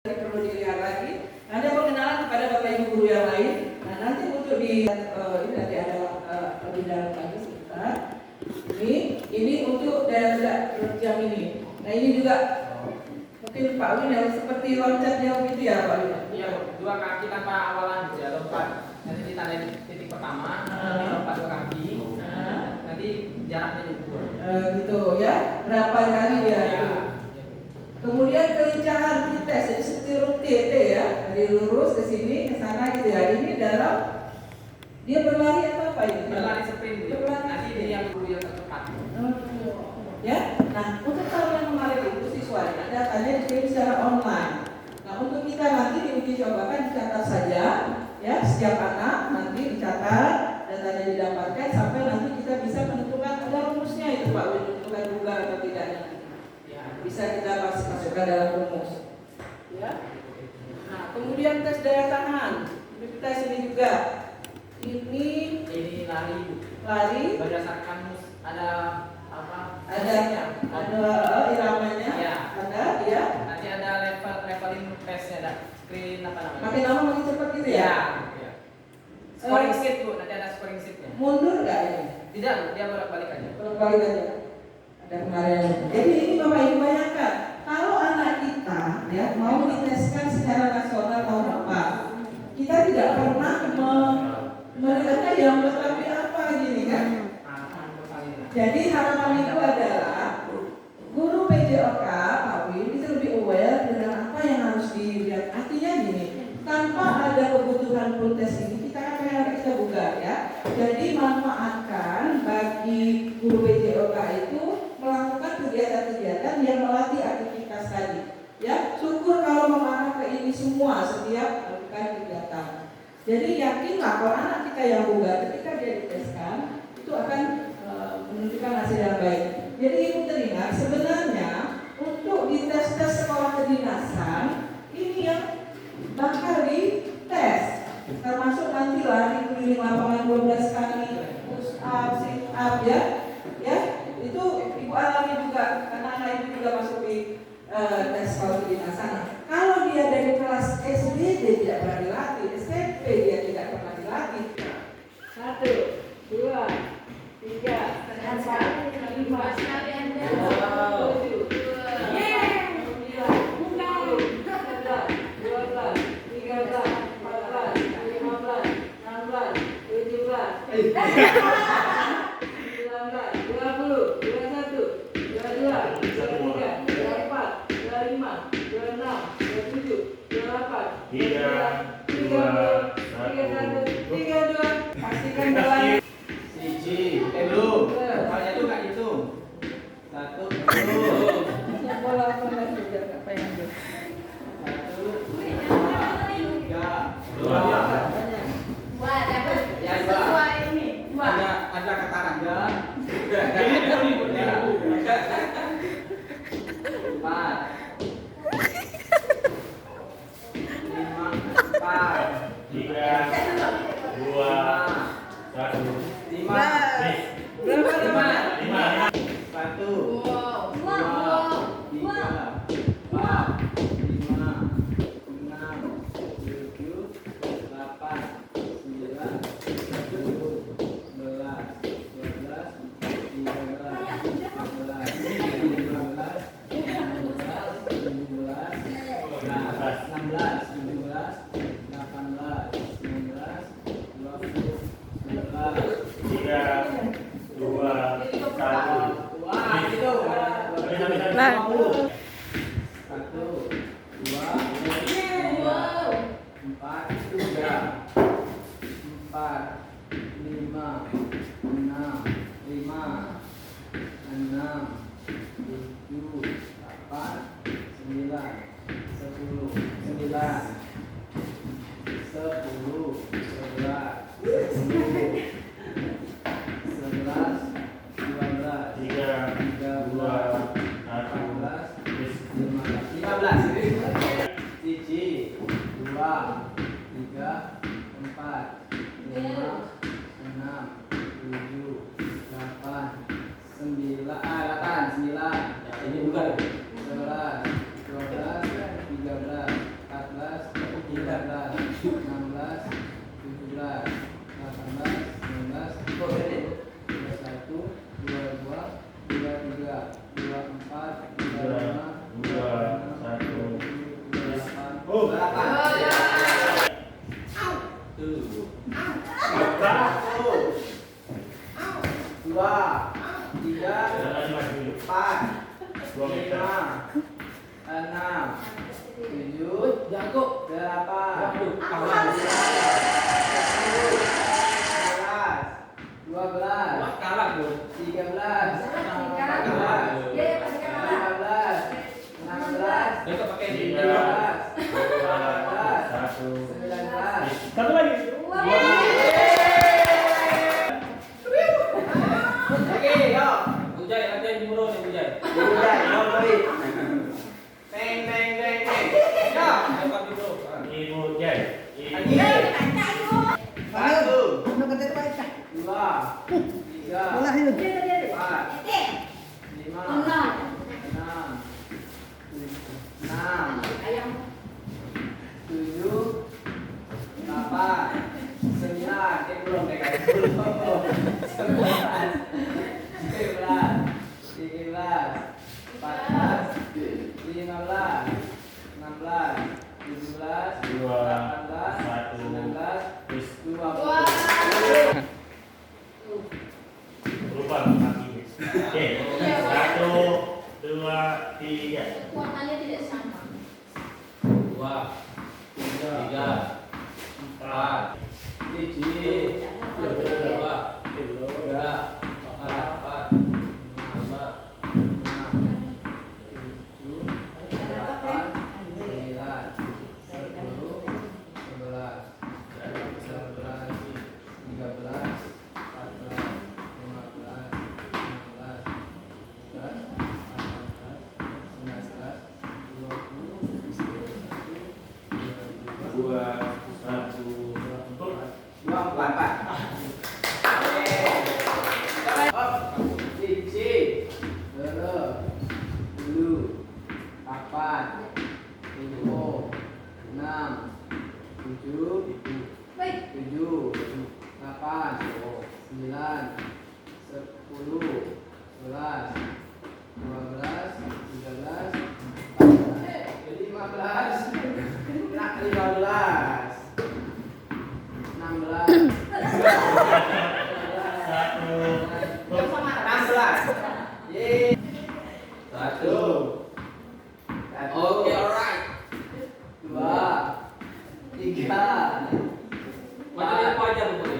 perlu dilihat lagi. Nanti pengenalan kepada Bapak Ibu guru yang lain. Nah, nanti untuk di ini nanti ada lebih dalam lagi sebentar. Ini untuk daerah jam ini. Nah, ini juga mungkin Pak Win yang seperti loncat jauh gitu ya Pak Win. Iya, 2 kaki tanpa awalan ya, lompat. Nanti ditandai titik pertama, nanti lompat 2 kaki. Nanti jaraknya diukur. Gitu ya. Berapa kali dia? Ya. Kemudian kelincahan dites, jadi seperti T ya, dari lurus ke sini ke sana gitu ya. Ini dalam dia berlari atau apa ini? Berlari sprint. Nanti dia yang guru yang tercepat. Ya. Nah, untuk tahun yang kemarin itu siswa datanya dikirim secara online. Nah, untuk kita nanti diuji cobakan dicatat saja, ya setiap anak nanti dicatat datanya didapatkan sampai nanti kita bisa menentukan ada rumusnya itu Pak Win, menentukan bugar atau tidaknya. Bisa kita masukkan dalam rumus, ya. Nah, kemudian tes daya tahan, tes ini juga. Ini lari berdasarkan ada apa? Ada iramanya, ya. ada, ya. Nanti ada leveling tesnya, ada screen apa namanya? Makin lama makin cepat gitu ya. Ya. Scoring sheet Bu, nanti ada scoring sheetnya. Mundur nggak ini? Tidak, dia bolak-balik aja. Bolak-balik aja. Ada kemarin. Jadi ini Bapak Ibu bayangkan, kalau anak kita ya mau diteskan secara nasional tahun depan, kita tidak pernah melihatnya yang tetapi apa gini kan? Jadi harapan itu adalah guru PJOK Pak Win itu lebih aware dengan apa yang harus dilihat. Artinya gini, tanpa ada kebutuhan full test ini kita kan pengen kita buka ya. Jadi manfaatkan bagi guru PJOK itu melakukan kegiatan-kegiatan yang melatih aktivitas tadi. Ya, syukur kalau mengarah ke ini semua setiap melakukan kegiatan. Jadi yakinlah kalau anak kita yang bugar ketika dia diteskan itu akan menunjukkan hasil yang baik. Jadi Ibu teringat sebenarnya untuk dites-tes sekolah kedinasan ini yang bakal dites, termasuk nanti lari keliling lapangan 12 kali, push up, sit up ya. Itu Ibu alami juga karena anak Ibu juga masuk di tes sekolah kedinasan. Kalau dia dari kelas SD dia tidak pernah dilatih, SMP dia tidak pernah dilatih. 1, 2, 3, 4, 5, ada kataran ya. 9, ini bukan 11, 12, 13, Satu lagi. Oke, yuk. Bujai, latihan jumro nih Bujai. Teng, teng, teng, teng. Ya, dapat jumro. Ibu Jai. Satu, dua, tiga, empat, lima, enam, tujuh, delapan, sembilan, belum deh guys, belum. 11, 12, 13, 14, 15, 16, 17, 18, 19, 20. Lupa kaki. Oke. 1, 2, 3. Kekuatannya tidak sama. 2, 3, 4, 1, 2, 3, 4, 5, Oke, alright. 2, 3, macam apa aja lu boleh.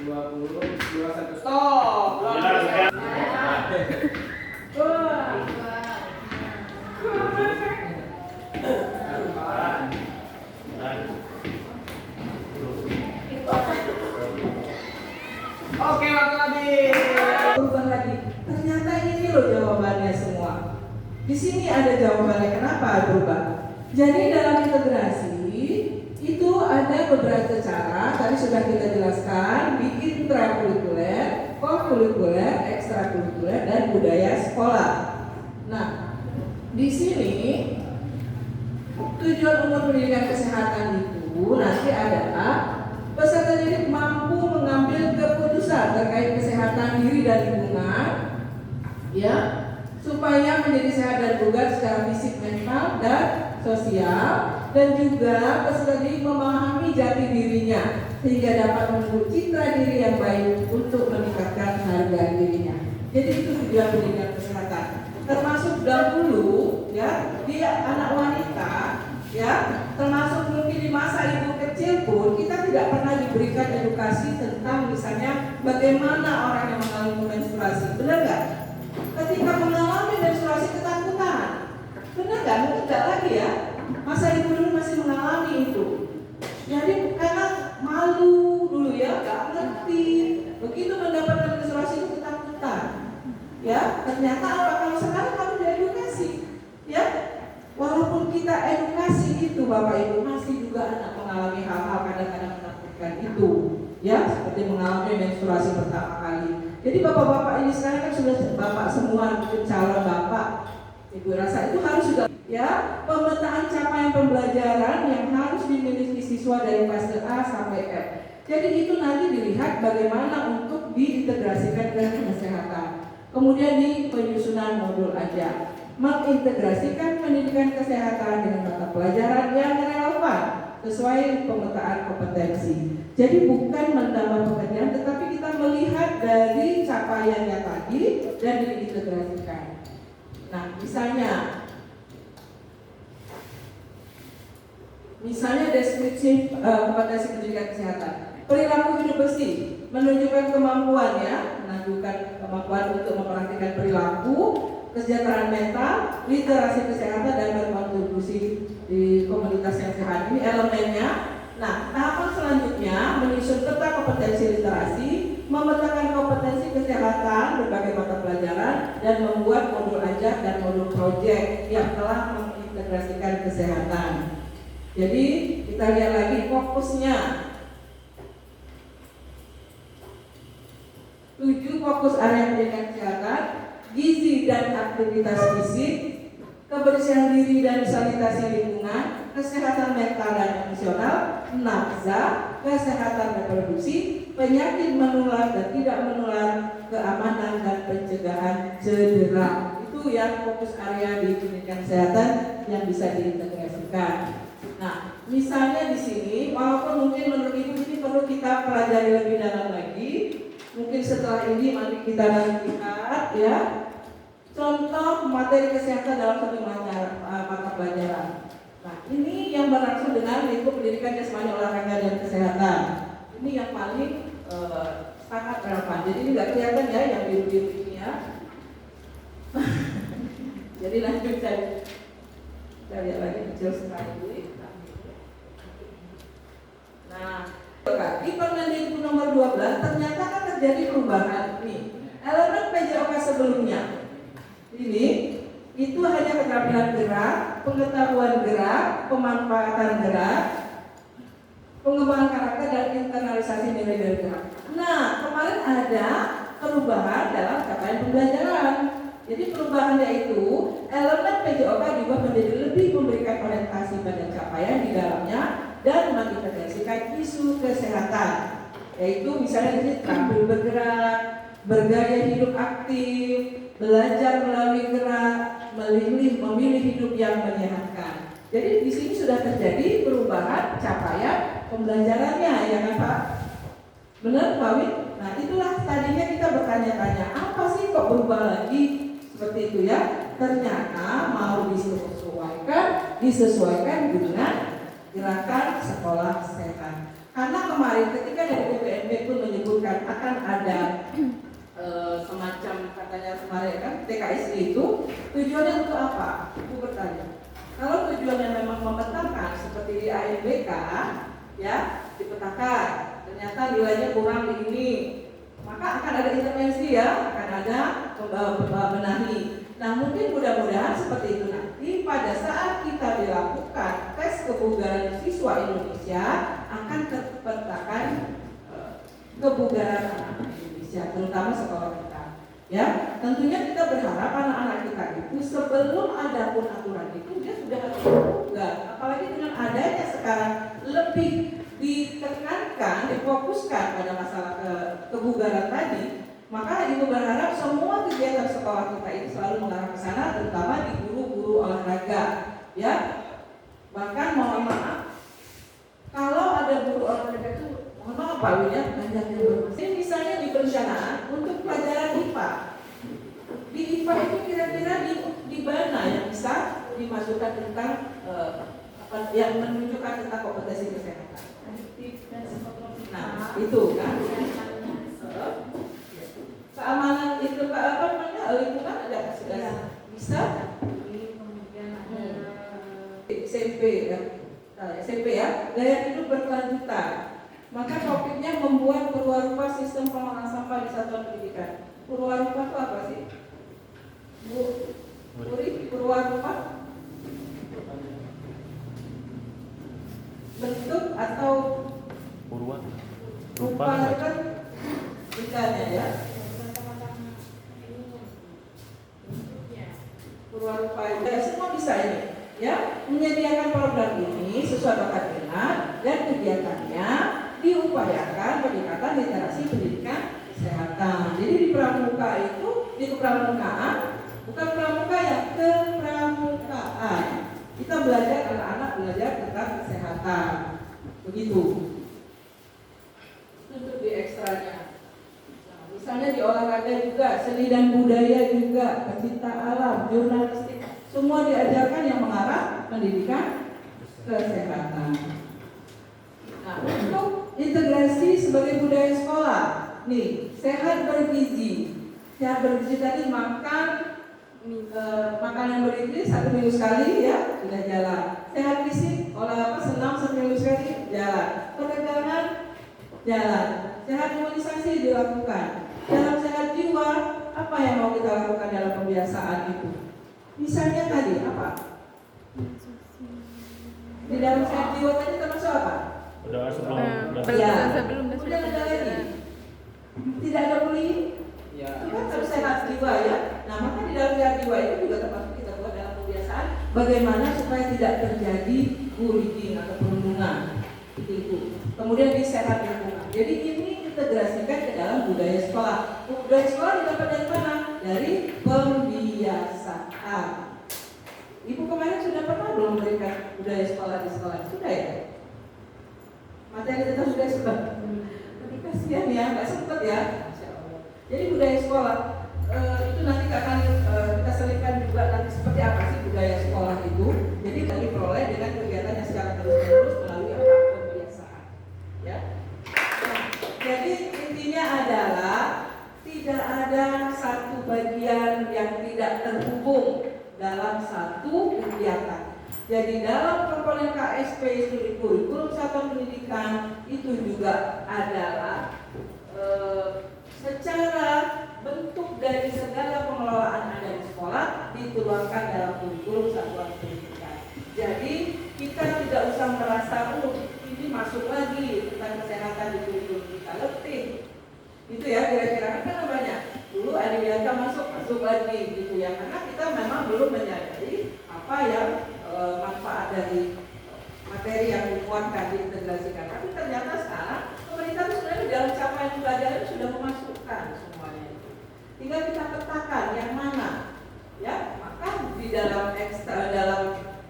21. Stop. Oke, waktu habis. Berubah lagi. Ternyata ini loh jawabannya semua. Di sini ada jawabannya kenapa berubah. Jadi dalam integrasi itu ada beberapa cara. Tadi sudah kita jelaskan. Bikin intrakurikuler, kurikuler, ekstrakurikuler, dan budaya sekolah. Nah, di sini tujuan umum pendidikan kesehatan itu nanti adalah peserta didik mampu mengambil keputusan terkait kesehatan diri dan lingkungan, ya, supaya menjadi sehat dan bugar secara fisik, mental, dan sosial, dan juga peserta didik memahami jati dirinya sehingga dapat membentuk citra diri yang baik untuk meningkatkan harga dirinya. Jadi itu tujuan pendidikan kesehatan. Termasuk dahulu, ya, dia anak wanita, ya, termasuk mungkin di masa ibu kecil pun kita tidak pernah diberikan edukasi tentang misalnya bagaimana orang yang mengalami menstruasi, benar nggak? Ketika mengalami menstruasi ketakutan, benar nggak? Mungkin nggak lagi ya. Masa ibu dulu masih mengalami itu. Jadi karena malu dulu ya, nggak ngerti. Begitu mendapatkan menstruasi itu ketakutan. Ya, ternyata kalau sekarang harus diedukasi. Ya, walaupun kita edukasi itu Bapak Ibu, masih juga anak mengalami hal-hal kadang-kadang menakutkan itu. Ya, seperti mengalami menstruasi pertama kali. Jadi bapak-bapak ini sekarang kan sudah bapak semua, mungkin calon bapak. Ibu rasa itu harus juga, ya, pemetaan capaian pembelajaran yang harus dimiliki siswa dari fase A sampai F. Jadi itu nanti dilihat bagaimana untuk diintegrasikan ke kesehatan. Kemudian di penyusunan modul aja, mengintegrasikan pendidikan kesehatan dengan mata pelajaran yang relevan sesuai pemetaan kompetensi. Jadi bukan menambah pekerjaan, tetapi kita melihat dari capaiannya tadi dan diintegrasikan. Nah, misalnya deskripsi kompetensi pendidikan kesehatan. Perilaku hidup bersih menunjukkan kemampuan, ya, untuk memperhatikan perilaku, kesejahteraan mental, literasi kesehatan, dan berkontribusi di komunitas yang sehat. Ini elemennya. Nah, tahapan selanjutnya menyusun peta kompetensi literasi, memetakan kompetensi kesehatan berbagai mata pelajaran, dan membuat modul ajar dan modul proyek yang telah mengintegrasikan kesehatan. Jadi kita lihat lagi fokusnya. 7 fokus area pendidikan kesehatan: gizi dan aktivitas fisik, kebersihan diri dan sanitasi lingkungan, kesehatan mental dan emosional, nafsa, kesehatan reproduksi, penyakit menular dan tidak menular, keamanan dan pencegahan cedera. Itu yang fokus area di pendidikan kesehatan yang bisa diintegrasikan. Nah, misalnya di sini, walaupun mungkin menurut Ibu ini perlu kita pelajari lebih dalam lagi, mungkin setelah ini mari kita lihat, ya, contoh materi kesehatan dalam satu mata pelajaran. Nah, ini yang berlangsung dengan lingkup pendidikan jasmani, olahraga, dan kesehatan. Ini yang paling sangat relevan. Jadi ini nggak kelihatan ya yang biru-biru ini, ya. Jadi nanti kita lihat lagi kecil sekali. Nah, di Permendikbud nomor 12 ternyata kan terjadi perubahan nih. Elemen PJOK sebelumnya ini itu hanya keterampilan gerak, pengetahuan gerak, pemanfaatan gerak, pengembangan karakter, dan internalisasi nilai-nilai gerak. Nah, kemarin ada perubahan dalam capaian pembelajaran. Jadi perubahannya itu elemen PJOK juga menjadi lebih memberikan orientasi pada capaian di dalamnya dan mengintegrasikan isu kesehatan, yaitu misalnya ini terampil bergerak, bergaya hidup aktif, belajar melalui gerak, memilih hidup yang menyehatkan. Jadi di sini sudah terjadi perubahan capaian pembelajarannya, ya kan Pak? Benar Pak Win? Nah itulah tadinya kita bertanya-tanya, apa sih kok berubah lagi seperti itu, ya? Ternyata mau disesuaikan dengan gerakan sekolah sehat. Karena kemarin ketika dari BPNP pun menyebutkan akan ada semacam katanya kemarin kan TKSI itu tujuannya untuk apa? Ibu bertanya. Kalau tujuannya memang memetakan seperti di ANBK, ya, dipetakan, ternyata nilainya kurang di ini, maka akan ada intervensi, ya, akan ada benahi. Nah mungkin mudah-mudahan seperti itu nanti pada saat kita dilakukan tes kebugaran siswa Indonesia akan terpetakan kebugaran anak Indonesia, terutama sekolah tentunya kita berharap anak-anak kita itu sebelum ada pun aturan itu dia sudah harus terbuka. Apalagi dengan adanya sekarang lebih ditekankan, difokuskan pada masalah kebugaran tadi, maka ibu berharap semua kegiatan sekolah kita ini selalu mengarah ke sana, terutama di guru-guru olahraga, ya. Bahkan mohon maaf, kalau ada guru olahraga itu, mohon maaf Pak William, banyaknya bermasalah. Ini misalnya di perencanaan untuk pelajaran IPA. Di IPA itu kira-kira di mana yang bisa dimasukkan tentang yang menunjukkan tentang kompetensi kesehatan. Nah, itu kan. Keamanan itu apa namanya? Lingkungan ada sudah bisa. Kemudian ada SMP ya. SMP ya, gaya hidup berkelanjutan. Maka topiknya membuat perwarupa sistem pengolahan sampah di satuan pendidikan. Perwarupa itu apa sih? Bu, Puri, perwarupa bentuk atau Purwa. rupa kan misalnya ya. Purwarupa ya, semua bisa ini. Ya, menyediakan program ini sesuai bakat minat dan kegiatannya diupayakan peningkatan literasi pendidikan kesehatan. Jadi di pramuka itu di kepramukaan, bukan pramuka ya, kepramukaan. Kita belajar, anak-anak belajar tentang kesehatan. Begitu. Untuk di ekstranya. Nah, misalnya di olahraga juga, seni dan budaya juga, pecinta alam, jurnalistik. Semua diajarkan yang mengarah pendidikan kesehatan. Nah, untuk integrasi sebagai budaya sekolah, nih sehat bergizi. Sehat bergizi tadi makan makanan bergizi 1 minggu sekali ya sudah jalan. Sehat fisik, senam 1 minggu sekali jalan. Peregangan jalan. Sehat imunisasi dilakukan. Dalam sehat jiwa, apa yang mau kita lakukan dalam pembiasaan itu? Misalnya tadi apa? Di dalam sehat jiwa tadi termasuk apa? Doa sebelum Ya. Kemudian ada lagi. Tidak ada bullying. Ya. Itu kan harus sehat jiwa ya. Nah, maka di dalam sehat jiwa itu juga termasuk kita buat dalam kebiasaan bagaimana supaya tidak terjadi bullying atau perundungan. Itu. Kemudian di sehat lingkungan. Jadi ini integrasikan ke dalam budaya sekolah. Budaya sekolah didapat dari mana? Dari pembiasaan. Ibu kemarin sudah pernah belum memberikan budaya sekolah di sekolah? Sudah ya? Materi kita sudah sempat. Tapi kasihan ya, nggak sempat ya. Jadi budaya sekolah itu nanti akan kita selipkan juga nanti seperti apa sih budaya sekolah itu. Jadi kami peroleh dengan kegiatan yang secara terus-menerus melalui pembiasaan. Ya. Nah, jadi intinya adalah tidak ada satu bagian yang tidak terhubung dalam satu kegiatan. Jadi dalam komponen KSP studi kurikulum satuan pendidikan itu juga adalah secara bentuk dari segala pengelolaan ada di sekolah dituangkan dalam kurikulum satuan pendidikan. Jadi kita tidak usah merasa ini masuk lagi tentang kesehatan di kurikulum kita letih. Itu ya kira-kira kan banyak. Dulu Adiwiyata masuk lagi gitu ya, karena kita memang belum menyadari apa yang manfaat dari materi yang dikuatkan diintegrasikan. Tapi ternyata sekarang pemerintah itu sebenarnya dalam capaian pelajaran sudah memasukkan semuanya itu. Tinggal kita petakan yang mana, ya. Maka di dalam dalam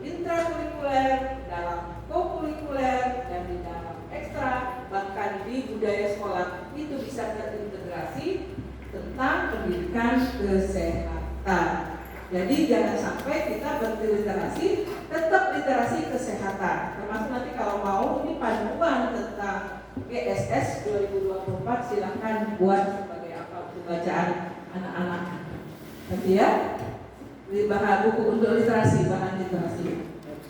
intrakurikuler, dalam kokurikuler, dan di dalam ekstra, bahkan di budaya sekolah itu bisa terintegrasi tentang pendidikan kesehatan. Jadi jangan sampai kita berliterasi, tetap literasi kesehatan. Termasuk nanti kalau mau ini panduan tentang GSS 2024 silahkan buat sebagai apa untuk bacaan anak-anak. Nanti ya, bahan buku untuk literasi, bahan literasi.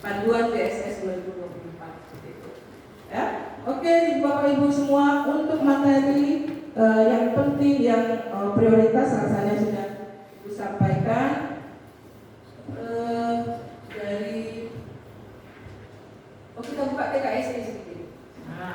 Panduan GSS 2024 seperti itu. Ya, oke Bapak Ibu semua untuk materi yang penting yang prioritas rasanya sudah